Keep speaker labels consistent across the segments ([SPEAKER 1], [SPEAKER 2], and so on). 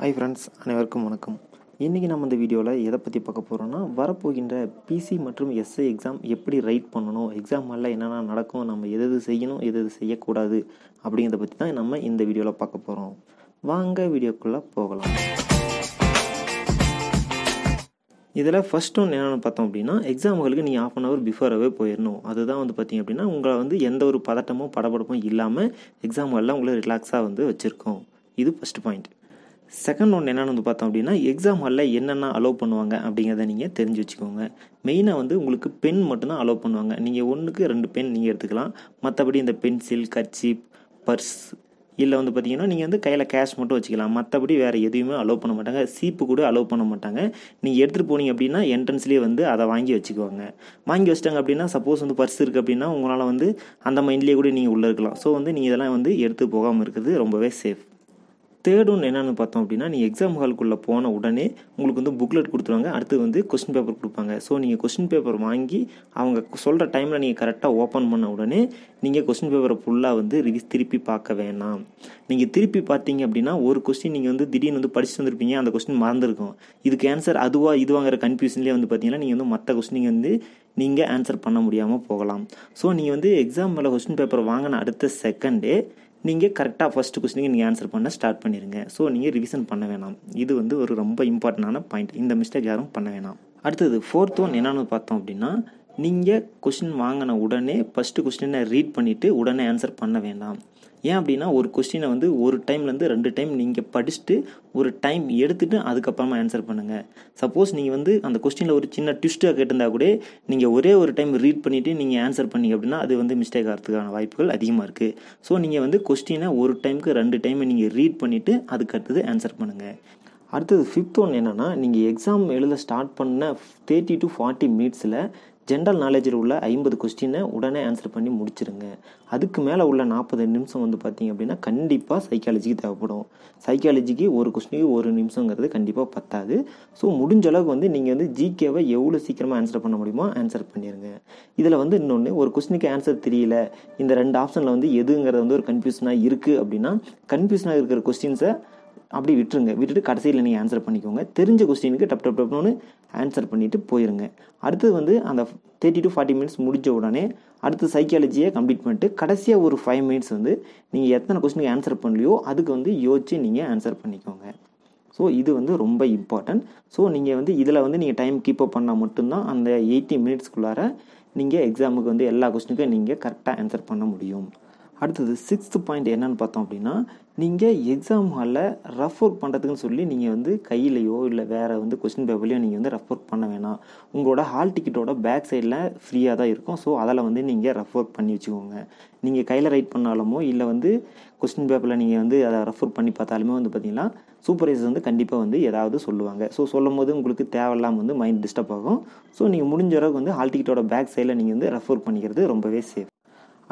[SPEAKER 1] Hi friends, அனைவருக்கும் வணக்கம். இன்றைக்கி நம்ம இந்த வீடியோவில் எதை பற்றி பார்க்க போகிறோன்னா, வரப்போகின்ற பிசி மற்றும் எஸ்ஐ எக்ஸாம் எப்படி ரைட் பண்ணணும், எக்ஸாம் ஹாலில் என்னென்ன நடக்கும், நம்ம எது செய்யணும் எது செய்யக்கூடாது அப்படிங்கிறத பற்றி தான் நம்ம இந்த வீடியோவில் பார்க்க போகிறோம். வாங்க வீடியோக்குள்ளே போகலாம். இதில் ஃபஸ்ட் ஒன்று என்னென்னு பார்த்தோம் அப்படின்னா, எக்ஸாம்களுக்கு நீங்கள் ½ அன் ஹவர் பிஃபோராகவே போயிடணும். அதுதான் பார்த்திங்க அப்படின்னா உங்களை எந்த ஒரு பதட்டமும் படபடப்பும் இல்லாமல் எக்ஸாம் ஹாலில் உங்களை ரிலாக்ஸாக வச்சுருக்கோம். இது ஃபஸ்ட் பாயிண்ட். செகண்ட் ஒன்று என்னென்னு பார்த்தோம் அப்படின்னா, எக்ஸாம் ஹாலில் என்னென்ன அலோவ் பண்ணுவாங்க அப்படிங்கிறத நீங்கள் தெரிஞ்சு வச்சுக்கோங்க. மெயினாக உங்களுக்கு பென் மட்டும்தான் அலோவ் பண்ணுவாங்க. நீங்கள் 1க்கு 2 பென் நீங்கள் எடுத்துக்கலாம். மற்றபடி இந்த பென்சில், கர்ச்சீப், பர்ஸ் இல்லை பார்த்தீங்கன்னா நீங்கள் கையில் கேஷ் மட்டும் வச்சுக்கலாம். மற்றபடி வேறு எதுவுமே அலோவ் பண்ண மாட்டாங்க. சீப்பு கூட அலோவ் பண்ண மாட்டாங்க. நீங்கள் எடுத்துகிட்டு போனீங்க அப்படின்னா என்ட்ரன்ஸ்லேயே அதை வாங்கி வச்சுக்குவாங்க. வாங்கி வச்சிட்டாங்க அப்படின்னா சப்போஸ் பர்ஸ் இருக்குது அப்படின்னா உங்களால் அந்த மைண்ட்லேயே கூட நீங்கள் உள்ளே இருக்கலாம். ஸோ நீங்கள் இதெல்லாம் எடுத்து போகாமல் இருக்கிறது ரொம்பவே சேஃப். தேர்ட் ஒன்று என்னென்னு பார்த்தோம் அப்படின்னா, நீங்கள் எக்ஸாம் ஹாலுக்குள்ளே போன உடனே உங்களுக்கு புக்லெட் கொடுத்துருவாங்க. அடுத்து கொஸ்டின் பேப்பர் கொடுப்பாங்க. ஸோ நீங்கள் கொஸ்டின் பேப்பர் வாங்கி அவங்க சொல்கிற டைமில் நீங்கள் கரெக்டாக ஓப்பன் பண்ண உடனே நீங்கள் கொஸ்டின் பேப்பரை ஃபுல்லாக திருப்பி பார்க்க வேணாம். நீங்கள் திருப்பி பார்த்தீங்க அப்படின்னா ஒரு கொஸ்டின் நீங்கள் திடீர்னு படிச்சுட்டு வந்திருப்பீங்க, அந்த கொஸ்டின் மறந்துருக்கும். இதுக்கு ஆன்சர் அதுவா இதுவாங்கிற கன்ஃபியூஷன்லேயே பார்த்தீங்கன்னா நீங்கள் மற்ற கொஸ்டின் நீங்கள் ஆன்சர் பண்ண முடியாமல் போகலாம். ஸோ நீங்கள் எக்ஸாம் மேலே கொஸ்டின் பேப்பர் வாங்கின அடுத்த செகண்டே நீங்கள் கரெக்டாக ஃபஸ்ட்டு கொஸ்டினுக்கு நீங்கள் ஆன்சர் பண்ண ஸ்டார்ட் பண்ணிடுங்க. ஸோ நீங்கள் ரிவிஷன் பண்ண வேணாம். இது ஒரு ரொம்ப இம்பார்ட்டண்டான பாயிண்ட். இந்த மிஸ்டேக் யாரும் பண்ண வேணாம். அடுத்தது ஃபோர்த் ஒன் என்னென்னு பார்த்தோம் அப்படின்னா, நீங்கள் கொஸ்டின் வாங்கின உடனே ஃபஸ்ட்டு கொஸ்டினை ரீட் பண்ணிவிட்டு உடனே ஆன்சர் பண்ண வேண்டாம். ஏன் அப்படின்னா ஒரு கொஸ்டினை ஒரு டைம்லேருந்து 2 டைம் நீங்கள் படிச்சுட்டு ஒரு டைம் எடுத்துகிட்டு அதுக்கப்புறமா ஆன்சர் பண்ணுங்கள். சப்போஸ் நீங்கள் அந்த கொஸ்டினில் ஒரு சின்ன ட்விஸ்ட்டாக கேட்டிருந்தா கூட நீங்கள் ஒரே ஒரு டைம் ரீட் பண்ணிவிட்டு நீங்கள் ஆன்சர் பண்ணீங்க அப்படின்னா அது மிஸ்டேக் ஆகிறதுக்கான வாய்ப்புகள் அதிகமாக இருக்குது. ஸோ நீங்கள் கொஸ்டினை ஒரு டைமுக்கு 2 டைம் நீங்கள் ரீட் பண்ணிவிட்டு அதுக்கடுத்தது ஆன்சர் பண்ணுங்கள். அடுத்தது ஃபிஃப்த் ஒன் என்னென்னா, நீங்கள் எக்ஸாம் எழுத ஸ்டார்ட் பண்ண 30 to 40 மினிட்ஸில் ஜென்ரல் நாலேஜில் உள்ள 50 கொஸ்டினை உடனே ஆன்சர் பண்ணி முடிச்சிருங்க. அதுக்கு மேலே உள்ள 40 நிமிஷம் பார்த்தீங்க அப்படின்னா கண்டிப்பாக சைக்காலஜிக்கு தேவைப்படும். சைக்காலஜிக்கு ஒரு கொஸ்டினுக்கு 1 நிமிஷங்கிறது கண்டிப்பாக பத்தாது. ஸோ முடிஞ்ச அளவுக்கு நீங்கள் ஜிகேவை எவ்வளோ சீக்கிரமாக ஆன்சர் பண்ண முடியுமோ ஆன்சர் பண்ணிடுங்க. இதில் இன்னொன்று, ஒரு கொஸ்டினுக்கு ஆன்சர் தெரியல, இந்த 2 ஆப்ஷனில் எதுங்கிறது ஒரு கன்ஃபியூஷனாக இருக்குது அப்படின்னா, கன்ஃபியூஷனாக இருக்கிற கொஸ்டின்ஸை அப்படி விட்டுட்டு கடைசியில் நீங்கள் ஆன்சர் பண்ணிக்கோங்க. தெரிஞ்ச கொஸ்டினுக்கு டப்னு ஆன்சர் பண்ணிவிட்டு போயிருங்க. அடுத்தது அந்த 30 to 40 மினிட்ஸ் முடிஞ்ச உடனே அடுத்து சைக்காலஜியை கம்ப்ளீட் பண்ணிட்டு கடைசியாக ஒரு 5 மினிட்ஸ் நீங்கள் எத்தனை கொஸ்டினுக்கு ஆன்சர் பண்ணலையோ அதுக்கு யோசிச்சு நீங்கள் ஆன்சர் பண்ணிக்கோங்க. ஸோ இது ரொம்ப இம்பார்ட்டன்ட். ஸோ நீங்கள் இதில் நீங்கள் டைம் கீப் அப் பண்ணால் மட்டும்தான் அந்த 80 மினிட்ஸ்க்குள்ளார நீங்கள் எக்ஸாமுக்கு எல்லா கொஸ்டினுக்கும் நீங்கள் கரெக்டாக ஆன்சர் பண்ண முடியும். அடுத்தது 6th பாயிண்ட் என்னன்னு பார்த்தோம் அப்படின்னா, நீங்கள் எக்ஸாம் ஹாலில் ரஃப் ஒர்க் பண்ணுறதுக்குன்னு சொல்லி நீங்கள் கையிலையோ இல்லை வேறு கொஸ்டின் பேப்பர்லையோ நீங்கள் ரஃப் ஒர்க் பண்ண வேணாம். உங்களோட ஹால் டிக்கெட்டோட பேக் சைடில் ஃப்ரீயாக தான் இருக்கும். ஸோ அதில் நீங்கள் ரஃப் ஒர்க் பண்ணி வச்சுக்கோங்க. நீங்கள் கையில் ரைட் பண்ணாலுமோ இல்லை கொஸ்டின் பேப்பரில் நீங்கள் அதை ரஃப் ஒர்க் பண்ணி பார்த்தாலுமே பார்த்தீங்கன்னா சூப்பர்வைசர் கண்டிப்பாக ஏதாவது சொல்லுவாங்க. ஸோ சொல்லும் போது உங்களுக்கு தேவையில்லாமல் மைண்ட் டிஸ்டர்ப் ஆகும். ஸோ நீங்கள் முடிஞ்ச அளவுக்கு ஹால் டிக்கெட்டோட பேக் சைடில் நீங்கள் ரஃப் ஒர்க் பண்ணிக்கிறது ரொம்பவே சேஃப்.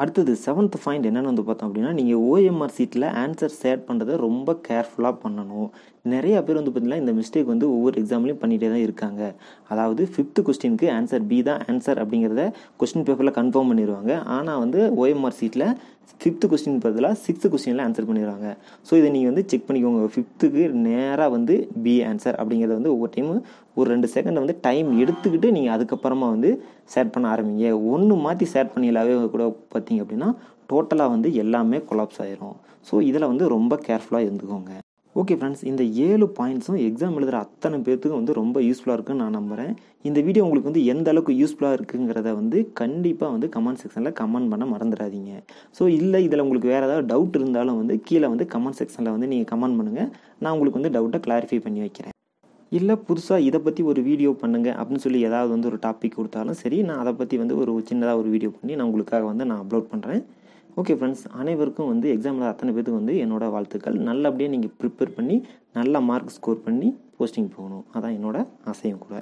[SPEAKER 1] அடுத்தது 7th பாயிண்ட் என்னென்னு பார்த்தோம் அப்படின்னா, நீங்கள் OMR சீட்டில் ஆன்சர் ஷேர் பண்ணுறதை ரொம்ப கேர்ஃபுல்லாக பண்ணணும். நிறையா பேர் பார்த்தீங்கன்னா இந்த மிஸ்டேக் ஒவ்வொரு எக்ஸாம்லையும் பண்ணிகிட்டே தான் இருக்காங்க. அதாவது 5th கொஸ்டினுக்கு ஆன்சர் B தான் ஆன்சர் அப்படிங்கிறத கொஸ்டின் பேப்பரில் கன்ஃபார்ம் பண்ணிடுவாங்க. ஆனால் OMR சீட்டில் 5th கொஸ்டின் பதிலாக 6th கொஸ்டினில் ஆன்சர் பண்ணிடுவாங்க. ஸோ இதை நீங்கள் செக் பண்ணிக்கோங்க. 5த்துக்கு நேராக B ஆன்சர் அப்படிங்கிறத ஒவ்வொரு டைமும் ஒரு 2 செகண்ட் டைம் எடுத்துக்கிட்டு நீங்கள் அதுக்கப்புறமா ஷேர் பண்ண ஆரம்பிங்க. ஒன்று மாற்றி ஷேர் பண்ணிடலாவே கூட பார்த்தீங்க அப்படின்னா டோட்டலாக எல்லாமே கொலாப்ஸ் ஆயிரும். ஸோ இதில் ரொம்ப கேர்ஃபுல்லாக இருந்துக்கோங்க. ஓகே ஃப்ரெண்ட்ஸ், இந்த 7 பாயிண்ட்ஸும் எக்ஸாம் எழுதுகிற அத்தனை பேர்த்துக்கும் ரொம்ப யூஸ்ஃபுல்லாக இருக்குன்னு நான் நம்புகிறேன். இந்த வீடியோ உங்களுக்கு எந்த அளவுக்கு யூஸ்ஃபுல்லாக இருக்குங்கிறத கண்டிப்பாக கமெண்ட் செக்ஷனில் கமெண்ட் பண்ண மறந்துடாதீங்க. ஸோ இல்லை இதில் உங்களுக்கு வேறு ஏதாவது டவுட் இருந்தாலும் கீழே கமெண்ட் செக்ஷனில் நீங்கள் கமெண்ட் பண்ணுங்கள். நான் உங்களுக்கு டவுட்டை கிளாரிஃபை பண்ணி வைக்கிறேன். இல்லை புதுசாக இதை பற்றி ஒரு வீடியோ பண்ணுங்கள் அப்படின்னு சொல்லி ஏதாவது ஒரு டாபிக் கொடுத்தாலும் சரி, நான் அதை பற்றி ஒரு சின்னதாக ஒரு வீடியோ பண்ணி நான் உங்களுக்காக நான் அப்லோட் பண்ணுறேன். ஓகே ஃப்ரெண்ட்ஸ், அனைவருக்கும் எக்ஸாமில் அத்தனை பேருக்கு என்னோடய வாழ்த்துக்கள். நல்லபடியாக நீங்கள் ப்ரிப்பேர் பண்ணி நல்ல மார்க் ஸ்கோர் பண்ணி போஸ்டிங் போகணும். அதான் என்னோட ஆசையும் கூட.